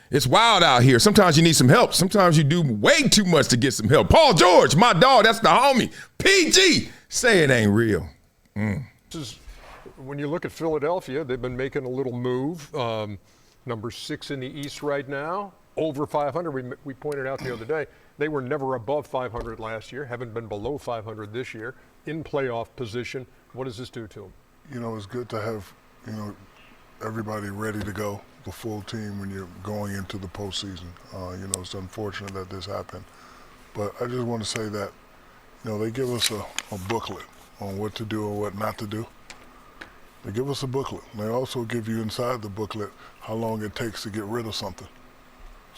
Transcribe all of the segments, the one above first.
It's wild out here. Sometimes you need some help. Sometimes you do way too much to get some help. Paul George, my dog, that's the homie. PG, say it ain't real. When you look at Philadelphia, they've been making a little move. Number 6 in the East right now, over 500. We pointed out the other day, they were never above 500 last year, haven't been below 500 this year, in playoff position. What does this do to them? You know, it's good to have, everybody ready to go, the full team when you're going into the postseason. It's unfortunate that this happened. But I just want to say that, they give us a booklet on what to do and what not to do. They give us a booklet. They also give you inside the booklet how long it takes to get rid of something.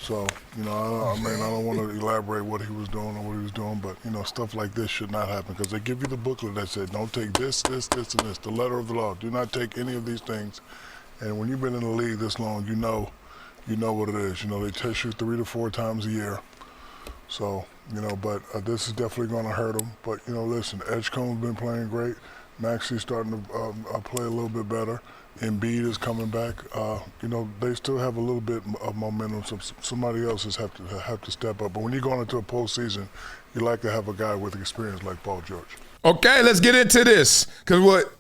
So, I don't want to elaborate what he was doing or what he was doing, but, stuff like this should not happen because they give you the booklet that said, don't take this, this, this, and this, the letter of the law. Do not take any of these things. And when you've been in the league this long, you know what it is. They test you 3 to 4 times a year. So, but this is definitely going to hurt them. But, listen, Edgecombe's been playing great. Maxey's starting to play a little bit better. Embiid is coming back. They still have a little bit of momentum, so somebody else have to step up. But when you're going into a postseason, you like to have a guy with experience like Paul George. Okay, let's get into this. Because what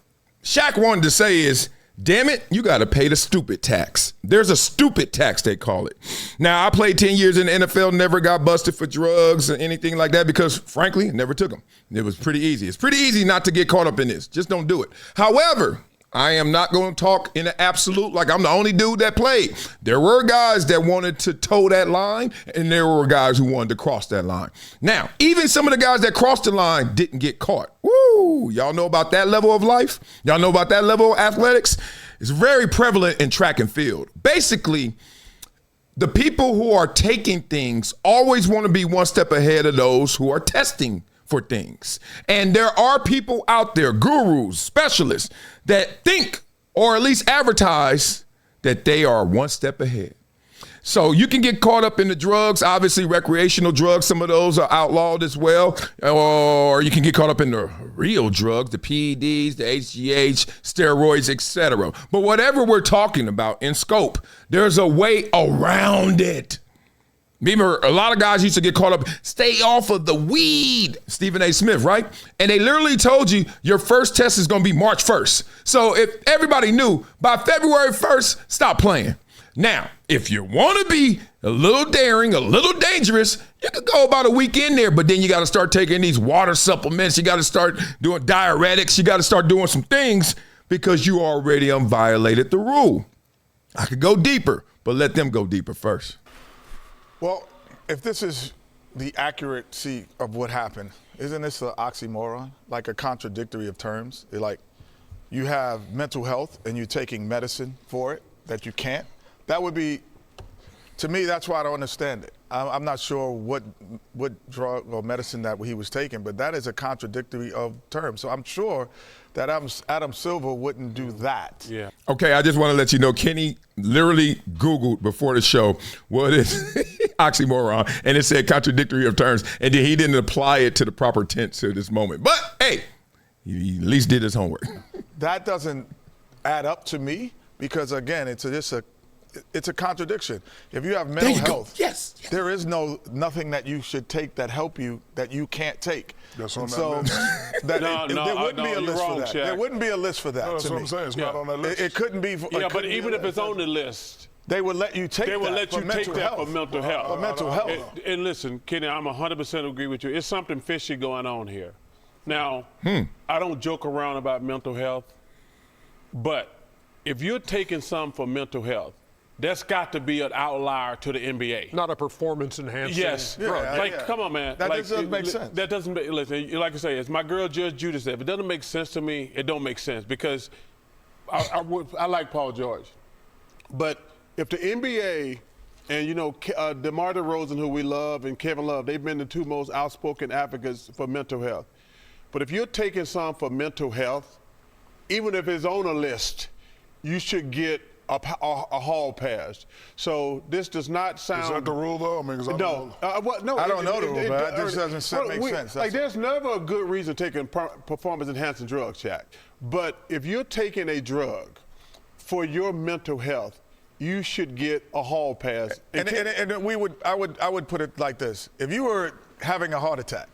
Shaq wanted to say is, damn it, you got to pay the stupid tax. There's a stupid tax, they call it. Now, I played 10 years in the NFL, never got busted for drugs or anything like that because, frankly, never took them. It was pretty easy. It's pretty easy not to get caught up in this. Just don't do it. However, I am not going to talk in an absolute like I'm the only dude that played. There were guys that wanted to toe that line, and there were guys who wanted to cross that line. Now, even some of the guys that crossed the line didn't get caught. Woo! Y'all know about that level of life? Y'all know about that level of athletics? It's very prevalent in track and field. Basically, the people who are taking things always want to be one step ahead of those who are testing for things. And there are people out there, gurus, specialists, that think or at least advertise that they are one step ahead. So you can get caught up in the drugs, obviously recreational drugs, some of those are outlawed as well, or you can get caught up in the real drugs, the PEDs, the HGH, steroids, etc. But whatever we're talking about in scope, there's a way around it. Remember, a lot of guys used to get caught up, stay off of the weed, Stephen A. Smith, right? And they literally told you your first test is going to be March 1st. So if everybody knew by February 1st, stop playing. Now, if you want to be a little daring, a little dangerous, you could go about a week in there, but then you got to start taking these water supplements. You got to start doing diuretics. You got to start doing some things because you already violated the rule. I could go deeper, but let them go deeper first. Well, if this is the accuracy of what happened, isn't this an oxymoron, like a contradictory of terms? Like you have mental health and you're taking medicine for it that you can't? That would be, to me, that's why I don't understand it. I'm not sure what drug or medicine that he was taking, but that is a contradictory of terms. So I'm sure that Adam Silver wouldn't do that. Yeah. Okay, I just want to let you know, Kenny literally Googled before the show what is oxymoron, and it said contradictory of terms, and then he didn't apply it to the proper tense at this moment. But, hey, he at least did his homework. That doesn't add up to me because, again, it's a contradiction. If you have mental health, yes. there is nothing that you should take that help you that you can't take. That's on so that there wouldn't be a list for that. Shaq. There wouldn't be a list for that. No, that's to what me. I'm saying. It's not on that list. It couldn't be. But even if it's on the list, they would let you take that. They will let you take that for mental health. For mental health. And listen, Kenny, I'm 100% agree with you. It's something fishy going on here. Now, I don't joke around about mental health, but if you're taking some for mental health, that's got to be an outlier to the NBA. Not a performance enhancing. Yes. Come on, man. That doesn't make sense. That doesn't make, listen, like I say, as my girl Judge Judy said, if it doesn't make sense to me, it don't make sense because I like Paul George. But if the NBA and, DeMar DeRozan, who we love, and Kevin Love, they've been the two most outspoken advocates for mental health. But if you're taking some for mental health, even if it's on a list, you should get a hall pass. So this does not sound. Is that the rule, though? I mean, no. I don't know the rule, but that just doesn't make sense. Like, there's never a good reason taking performance-enhancing drugs, Shaq. But if you're taking a drug for your mental health, you should get a hall pass. And I would put it like this: if you were having a heart attack,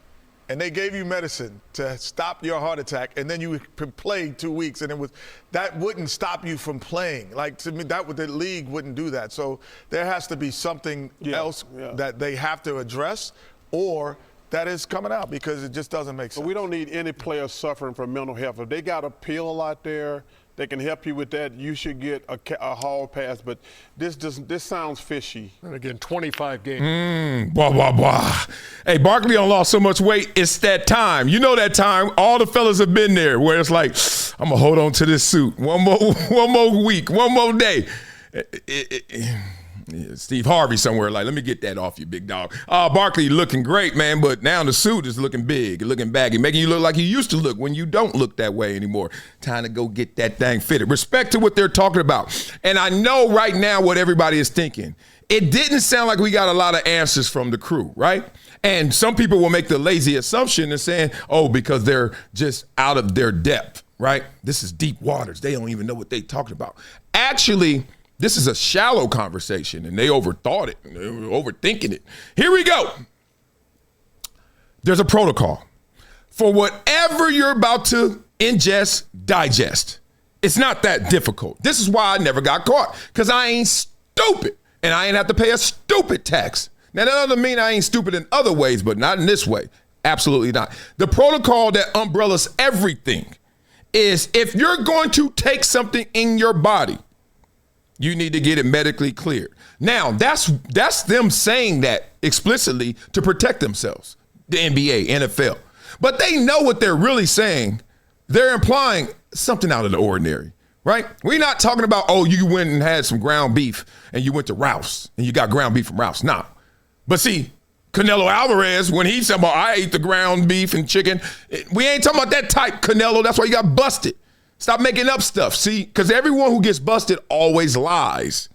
and they gave you medicine to stop your heart attack, and then you played 2 weeks, and that wouldn't stop you from playing. Like, to me, the league wouldn't do that. So there has to be something else that they have to address, or that is coming out, because it just doesn't make sense. But we don't need any players suffering from mental health. If they got a pill out there that can help you with that, you should get a hall pass. But this sounds fishy. And again, 25 games. Blah, blah, blah. Hey, Barkley done lost so much weight. It's that time. You know that time. All the fellas have been there where it's like, I'm going to hold on to this suit. One more week, one more day. Steve Harvey somewhere like, let me get that off you, big dog. Barkley looking great, man, but now the suit is looking big, looking baggy, making you look like you used to look when you don't look that way anymore. Time to go get that thing fitted. Respect to what they're talking about. And I know right now what everybody is thinking. It didn't sound like we got a lot of answers from the crew, right? And some people will make the lazy assumption and saying, oh, because they're just out of their depth, right? This is deep waters. They don't even know what they're talking about. Actually, this is a shallow conversation, and they overthought it. They were overthinking it. Here we go. There's a protocol for whatever you're about to ingest, digest. It's not that difficult. This is why I never got caught, because I ain't stupid, and I ain't have to pay a stupid tax. Now, that doesn't mean I ain't stupid in other ways, but not in this way. Absolutely not. The protocol that umbrellas everything is if you're going to take something in your body, you need to get it medically cleared. Now, that's them saying that explicitly to protect themselves, the NBA, NFL. But they know what they're really saying. They're implying something out of the ordinary, right? We're not talking about, oh, you went and had some ground beef and you went to Ralph's and you got ground beef from Ralph's. Nah. But see, Canelo Alvarez, when he's talking about, I ate the ground beef and chicken, we ain't talking about that type Canelo. That's why you got busted. Stop making up stuff, see? Because everyone who gets busted always lies.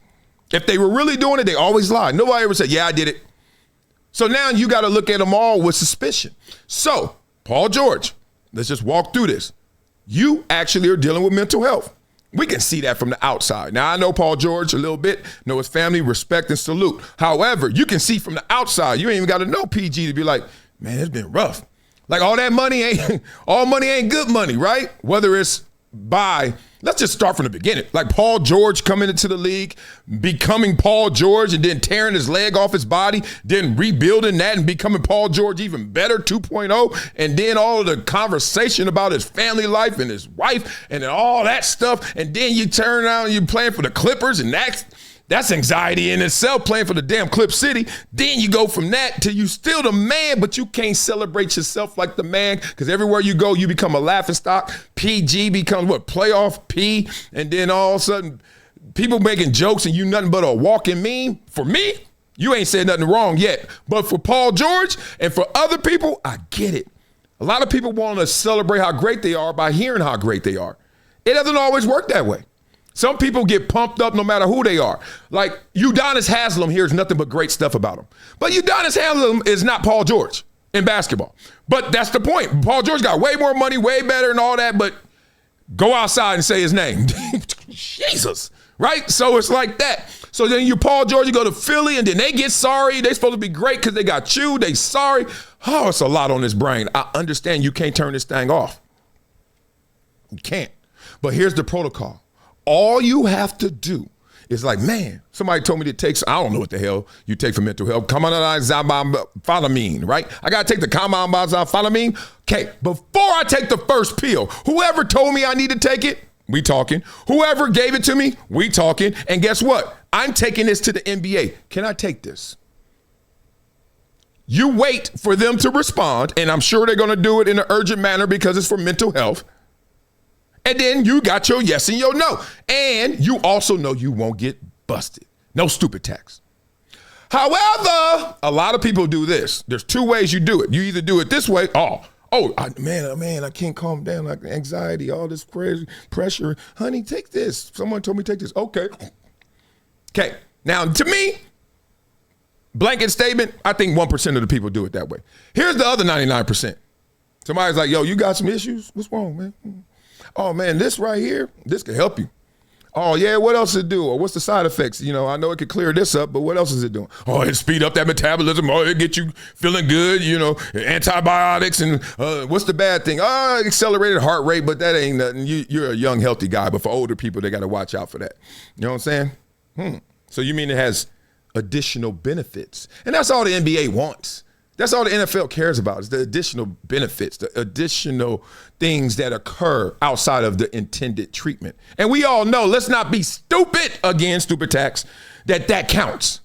If they were really doing it, they always lie. Nobody ever said, yeah, I did it. So now you got to look at them all with suspicion. So, Paul George, let's just walk through this. You actually are dealing with mental health. We can see that from the outside. Now, I know Paul George a little bit, know his family, respect and salute. However, you can see from the outside, you ain't even got to know PG to be like, man, it's been rough. Like all money ain't good money, right? Whether it's let's just start from the beginning. Like Paul George coming into the league, becoming Paul George and then tearing his leg off his body, then rebuilding that and becoming Paul George even better 2.0, and then all of the conversation about his family life and his wife and all that stuff, and then you turn around and you're playing for the Clippers, and that's anxiety in itself, playing for the damn Clip City. Then you go from that to you still the man, but you can't celebrate yourself like the man, because everywhere you go, you become a laughingstock. PG becomes playoff P, and then all of a sudden, people making jokes and you nothing but a walking meme. For me, you ain't said nothing wrong yet. But for Paul George and for other people, I get it. A lot of people want to celebrate how great they are by hearing how great they are. It doesn't always work that way. Some people get pumped up no matter who they are. Like Udonis Haslem hears nothing but great stuff about him. But Udonis Haslem is not Paul George in basketball. But that's the point. Paul George got way more money, way better and all that, but go outside and say his name. Jesus, right? So it's like that. So then you Paul George, you go to Philly, and then they get sorry. They supposed to be great because they got chewed. They sorry. Oh, it's a lot on this brain. I understand you can't turn this thing off. You can't. But here's the protocol. All you have to do is like, man, somebody told me to take, I don't know what the hell you take for mental health. Phenamine, right? I got to take the phenamine. Okay, before I take the first pill, whoever told me I need to take it, we talking. Whoever gave it to me, we talking. And guess what? I'm taking this to the NBA. Can I take this? You wait for them to respond, and I'm sure they're going to do it in an urgent manner because it's for mental health. And then you got your yes and your no. And you also know you won't get busted. No stupid tax. However, a lot of people do this. There's two ways you do it. You either do it this way. Man, I can't calm down. Like anxiety, all this pressure. Honey, take this. Someone told me to take this. Okay. Now, to me, blanket statement, I think 1% of the people do it that way. Here's the other 99%. Somebody's like, yo, you got some issues? What's wrong, man? Oh, man, this right here, this can help you. Oh, yeah, what else does it do? Or what's the side effects? You know, I know it could clear this up, but what else is it doing? Oh, it speed up that metabolism. Oh, it get you feeling good, you know, antibiotics. And what's the bad thing? Oh, accelerated heart rate, but that ain't nothing. You're a young, healthy guy, but for older people, they got to watch out for that. You know what I'm saying? So you mean it has additional benefits? And that's all the NBA wants. That's all the NFL cares about is the additional benefits, the additional things that occur outside of the intended treatment. And we all know, let's not be stupid, again, stupid tax, that counts.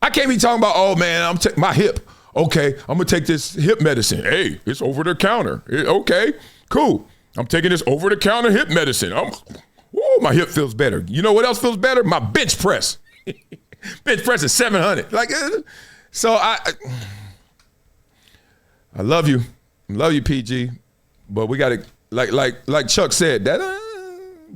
I can't be talking about, oh man, I'm taking my hip. Okay, I'm gonna take this hip medicine. Hey, it's over the counter. Okay, cool. I'm taking this over the counter hip medicine. My hip feels better. You know what else feels better? My bench press. Bench press is 700. So I love you. I love you, PG. But we got to, like Chuck said, that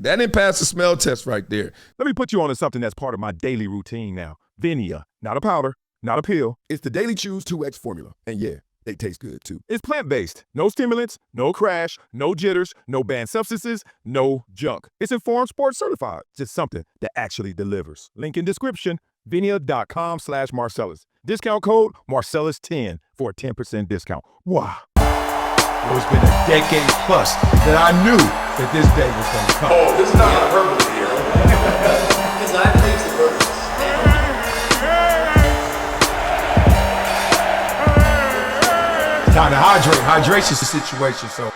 didn't pass the smell test right there. Let me put you on to something that's part of my daily routine now. VINIA, not a powder, not a pill. It's the Daily Chews 2X formula. And yeah, they taste good too. It's plant-based. No stimulants, no crash, no jitters, no banned substances, no junk. It's Informed Sports certified. Just something that actually delivers. Link in description, vinia.com/Marcellus. Discount code Marcellus10 for a 10% discount. Wow. It's been a decade plus that I knew that this day was going to come. Oh, this is not hyperbole here. Because I believe the purpose. Time to hydrate. Hydration's the situation, so.